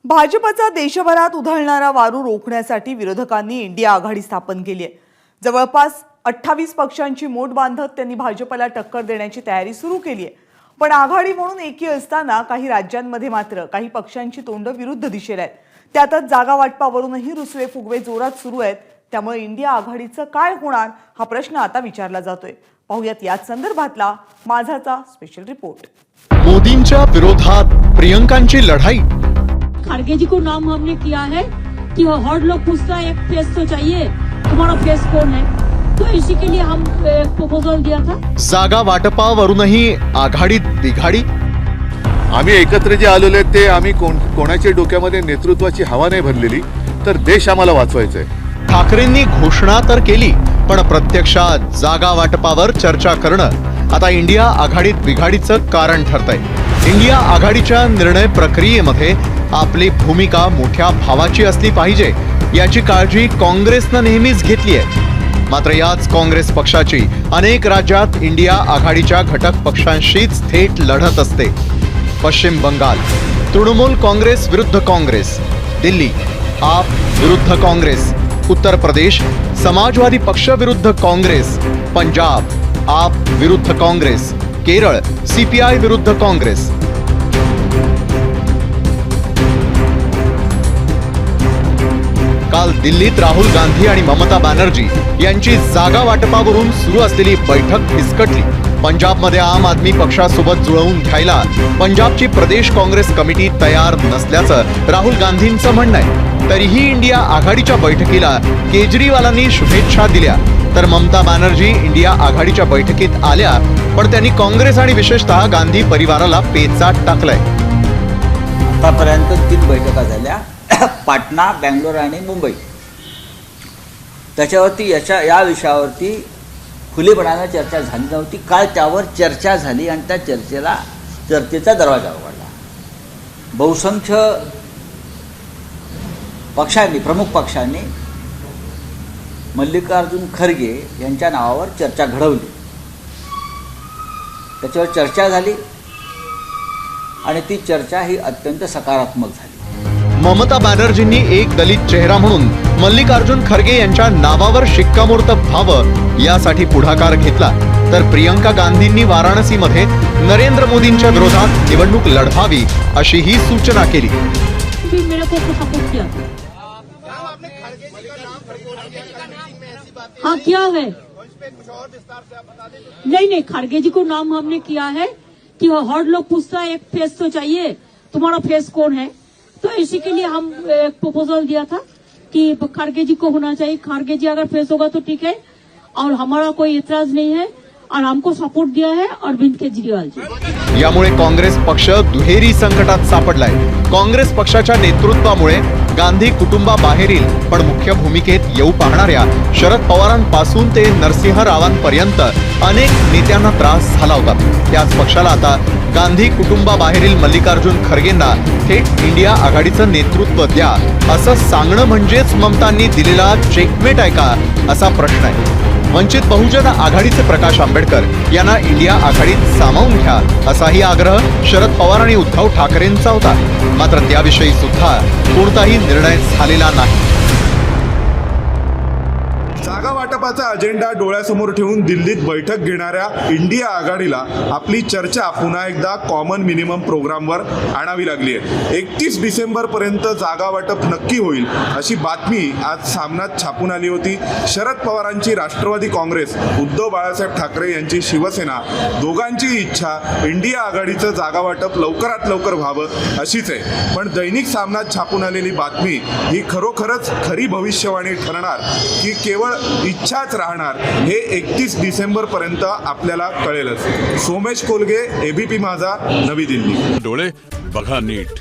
भाजपचा देशभरात उधळणारा वारू रोखण्यासाठी विरोधकांनी इंडिया आघाडी स्थापन केली आहे। जवळपास 28 पक्षांची मोठ बांधत त्यांनी भाजपला टक्कर देण्याची तयारी सुरू केली आहे। पण आघाडी म्हणून एकी असताना काही राज्यांमध्ये मात्र काही पक्षांची तोंड विरुद्ध दिशेला आहेत। त्यातच जागा वाटपावरूनही रुसवे फुगवे जोरात सुरू आहेत। त्यामुळे इंडिया आघाडीचं काय होणार हा प्रश्न आता विचारला जातोय। पाहूयात याच संदर्भातला माझाचा स्पेशल रिपोर्ट। मोदींच्या विरोधात प्रियंकांची लढाई। खड़गे जी को नाम हमने किया है कि हर लोग पूछता है एक फेस तो चाहिए, तुम्हारा फेस कौन है, तो इसी के लिए हम प्रपोजल दिया था। जागा वाटपावरूनही आघाडीत बिघाडी। आम्ही एकत्र जे आलेले ते आम्ही कोणाच्या डोक्यामध्ये नेतृत्वाची हवा नाही भरलेली, तर देश आम्हाला वाचवायचा आहे। ठाकरेंनी घोषणा तर केली, पण प्रत्यक्षात जागा वाटपावर चर्चा करणं आता इंडिया आघाडीत बिघाडीचं कारण ठरतंय। इंडिया आघाडीच्या निर्णय प्रक्रियेमध्ये आपली भूमिका मोठ्या भावाची असली पाहिजे याची काळजी काँग्रेसनं नेहमीच घेतली आहे। मात्र याच काँग्रेस पक्षाची अनेक राज्यात इंडिया आघाडीच्या घटक पक्षांशीच थेट लढत असते। पश्चिम बंगाल तृणमूल काँग्रेस विरुद्ध काँग्रेस, दिल्ली आप विरुद्ध काँग्रेस, उत्तर प्रदेश समाजवादी पक्ष विरुद्ध काँग्रेस, पंजाब आप विरुद्ध काँग्रेस, केरळ सीपीआय विरुद्ध काँग्रेस। काल दिल्लीत राहुल गांधी आणि ममता बॅनर्जी यांची जागा वाटपावरून सुरू असलेली बैठक फिसकटली। पंजाबमध्ये आम आदमी पक्षासोबत जुळवून घ्यायला पंजाबची प्रदेश काँग्रेस कमिटी तयार नसल्याचं राहुल गांधींचं म्हणणं आहे। तरीही इंडिया आघाडीच्या बैठकीला केजरीवालांनी शुभेच्छा दिल्या, तर ममता बॅनर्जी इंडिया आघाडीच्या बैठकीत आल्या, पण त्यांनी काँग्रेस आणि विशेषतः गांधी परिवाराला पेचात टाकलंय। आतापर्यंत 3 बैठका झाल्या, पाटणा, बेंगलोर आणि मुंबई। त्याच्यावरती या विषयावरती खुलेपणाने चर्चा झाली नव्हती। काल त्यावर चर्चा झाली आणि त्या चर्चेचा दरवाजा उघडला। बहुसंख्य पक्षांनी, प्रमुख पक्षांनी मल्लिकार्जुन खरगे यांच्या नावावर चर्चा घडवली। त्याच्यावर चर्चा झाली आणि ती चर्चा ही अत्यंत सकारात्मक झाली। ममता बॅनर्जींनी एक दलित चेहरा म्हणून मल्लिकार्जुन खरगे यांच्या नावावर शिक्कामोर्तब व्हावं यासाठी पुढाकार घेतला, तर प्रियंका गांधींनी वाराणसीमध्ये नरेंद्र मोदींच्या विरोधात निवडणूक लढवावी अशी ही सूचना केली। हाँ क्या है? नहीं, खड़गे जी को नाम हमने किया है कि हर लोग पूछता है एक फेस तो चाहिए, तुम्हारा फेस कौन है, तो इसी के लिए हम प्रपोजल दिया था कि खड़गे जी को होना चाहिए। खड़गे जी अगर फेस होगा तो ठीक है, और हमारा कोई इतराज नहीं है, और हमको सपोर्ट दिया है अरविंद केजरीवाल जी। यामुळे काँग्रेस पक्ष दुहेरी संकटात सापडलाय। काँग्रेस पक्षाच्या नेतृत्वामुळे गांधी कुटुंबाबाहेरील पण मुख्य भूमिकेत येऊ पाहणाऱ्या शरद पवारांपासून ते नरसिंह रावांपर्यंत अनेक नेत्यांना त्रास झाला होता। त्याच पक्षाला आता गांधी कुटुंबाबाहेरील मल्लिकार्जुन खरगेंना थेट इंडिया आघाडीचं नेतृत्व द्या असं सांगणं म्हणजेच ममतांनी दिलेला चेकमेट आहे का असा प्रश्न आहे। वंचित बहुजन आघाडीचे प्रकाश आंबेडकर यांना इंडिया आघाडीत सामावून घ्या असाही आग्रह शरद पवार आणि उद्धव ठाकरेंचा होता, मात्र त्याविषयी सुद्धा कोणताही निर्णय झालेला नाही। जागा वाटपाचा अजेंडा डोळ्यासमोर ठेवून दिल्लीत बैठक घेणाऱ्या इंडिया आघाडीला आपली चर्चा पुन्हा एकदा कॉमन मिनिमम प्रोग्रामवर आणावी लागली आहे। 31 डिसेंबरपर्यंत जागा वाटप नक्की होईल अशी बातमी आज सामनात छापून आली होती। शरद पवारांची राष्ट्रवादी काँग्रेस, उद्धव बाळासाहेब ठाकरे यांची शिवसेना, दोघांची इच्छा इंडिया आघाडीचं जागा वाटप लवकरात लवकर व्हावं अशीच आहे। पण दैनिक सामनात छापून आलेली बातमी ही खरोखरच खरी भविष्यवाणी ठरणार की केवळ इच्छाच राहणार हे 31 डिसेंबरपर्यंत आपल्याला कळेलच। सोमेश कोलगे, एबीपी माझा, नवी दिल्ली। डोळे बघा नीट।